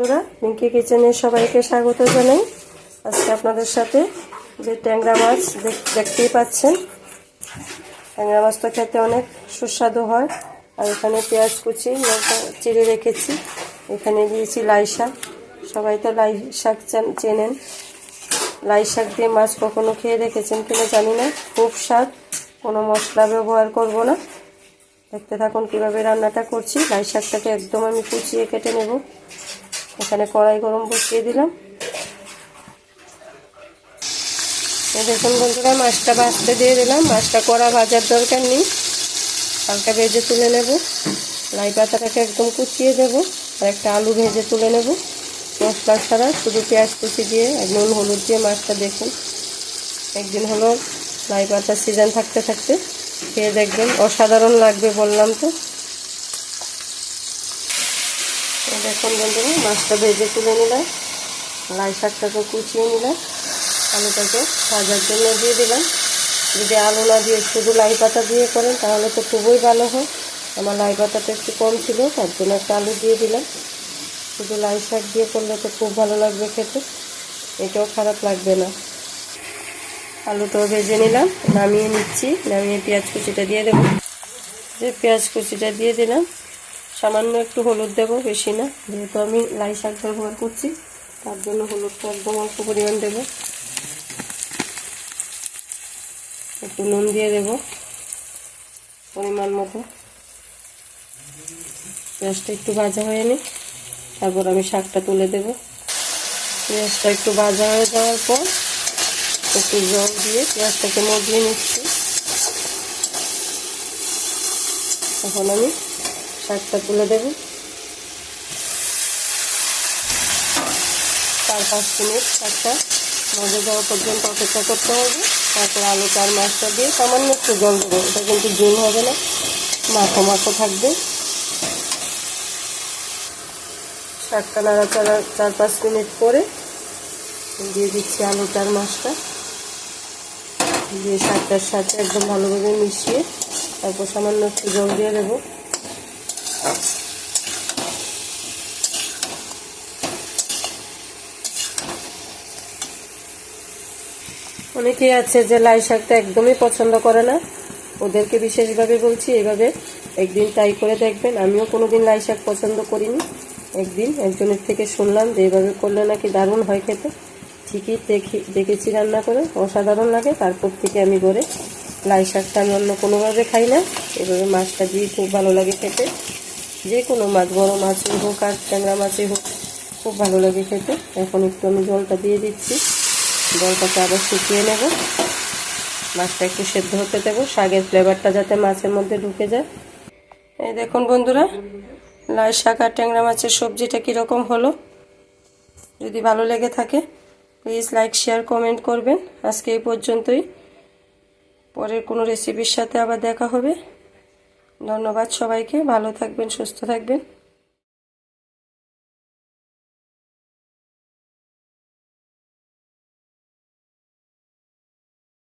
বন্ধুরা, পিঙ্কি কিচেনে সবাইকে স্বাগত জানাই। আজকে আপনাদের সাথে যে ট্যাংরা মাছ দেখতেই পাচ্ছেন, ট্যাংরা মাছ তো খেতে অনেক সুস্বাদু হয়। আর এখানে পেঁয়াজ কুচি চিড়ে রেখেছি। এখানে দিয়েছি লাই শাক। সবাই তো লাই শাক চেনেন। লাই শাক দিয়ে মাছ কখনো খেয়ে রেখেছেন কিনা জানি না, খুব স্বাদ। কোনো মশলা ব্যবহার করব না। দেখতে থাকুন কীভাবে রান্নাটা করছি। লাই শাকটাকে একদম আমি কুচিয়ে কেটে নেব। এখানে কড়াই গরম বসিয়ে দিলাম। দেখুন বন্ধুরা, মাছটা ভাজতে দিয়ে দিলাম। মাছটা কড়া ভাজার দরকার নেই, হালকা ভেজে তুলে নেব। লাই পাতাটাকে একদম কুচিয়ে দেব। আর একটা আলু ভেজে তুলে নেব মশলা ছাড়া, শুধু পেঁয়াজ কুচি দিয়ে নুন হলুদ দিয়ে। মাছটা দেখুন, একদিন হলো লাই পাতা সিজন থাকতে থাকতে খেয়ে দেখবেন, অসাধারণ লাগবে বললাম তো। দেখুন বন্ধুরা, মাছটা ভেজে তুলে নিলাম। লাই শাকটাকে কুচিয়ে নিলাম। আলুটাকে ভাজার জন্য দিয়ে দিলাম। যদি আলু না দিয়ে শুধু লাই পাতা দিয়ে করেন তাহলে তো খুবই ভালো হয়। আমার লাই পাতাটা একটু কম ছিল, তার জন্য একটা আলু দিয়ে দিলাম। শুধু লাই শাক দিয়ে করলে তো খুব ভালো লাগবে খেতে, এটাও খারাপ লাগবে না। আলুটাও ভেজে নিলাম, নামিয়ে নিচ্ছি। নামিয়ে পেঁয়াজ কুচিটা দিয়ে দেবো। যে পেঁয়াজ কুচিটা দিয়ে দিলাম। সামান্য একটু হলুদ দেব, বেশি না, যেহেতু আমি লাই শাক ব্যবহার করছি তার জন্য হলুদটা একদম অল্প পরিমাণ দেব। একটু নুন দিয়ে দেব পরিমাণ মতো। পেঁয়াজটা একটু ভাজা হয়ে নিই, তারপর আমি শাকটা তুলে দেব। পেঁয়াজটা একটু ভাজা হয়ে যাওয়ার পর একটু জল দিয়ে পেঁয়াজটাকে মজিয়ে নিচ্ছি। এখন আমি শাকটা তুলে দেব। 4-5 মিনিট শাকটা মজে যাওয়া পর্যন্ত অপেক্ষা করতে হবে। তারপর আলুটা আর মাছটা দিয়ে সামান্য একটু জল দেবো। এটা কিন্তু ঝোল হবে না, মাখো মাখো থাকবে। শাকটা নাড়াচাড়া 4-5 মিনিট পরে দিয়ে দিচ্ছি আলুটা আর মাছটা, দিয়ে শাকটার সাথে একদম ভালোভাবে মিশিয়ে তারপর সামান্য একটু জল দিয়ে দেবো। অনেকেই আছে যে লাই শাকটা একদমই পছন্দ করে না, ওদেরকে বিশেষভাবে বলছি এইভাবে একদিন ট্রাই করে দেখবেন। আমিও কোনোদিন লাই শাক পছন্দ করিনি, একদিন একজনের থেকে শুনলাম যে এইভাবে করলে নাকি দারুণ হয় খেতে। ঠিকই দেখেছি রান্না করে, অসাধারণ লাগে। তারপর থেকে আমি করে লাই শাকটা আমি অন্য কোনোভাবে খাই না, এভাবে মাছটা দিয়ে খুব ভালো লাগে খেতে। যে কোনো মাছ, বড় মাছই হোক আর ট্যাংরা মাছই হোক, খুব ভালো লাগে খেতে। এখন একটু আমি জলটা দিয়ে দিচ্ছি। জলটাকে আবার শুকিয়ে নেব। মাছটা একটু সেদ্ধ হতে দেবো, শাকের ফ্লেভারটা যাতে মাছের মধ্যে ঢুকে যায়। এই দেখুন বন্ধুরা, লাই শাক আর ট্যাংরা মাছের সবজিটা কীরকম হলো। যদি ভালো লেগে থাকে প্লিজ লাইক শেয়ার কমেন্ট করবেন। আজকে এই পর্যন্তই, পরের কোনো রেসিপির সাথে আবার দেখা হবে। ধন্যবাদ সবাইকে, ভালো থাকবেন, সুস্থ থাকবেন।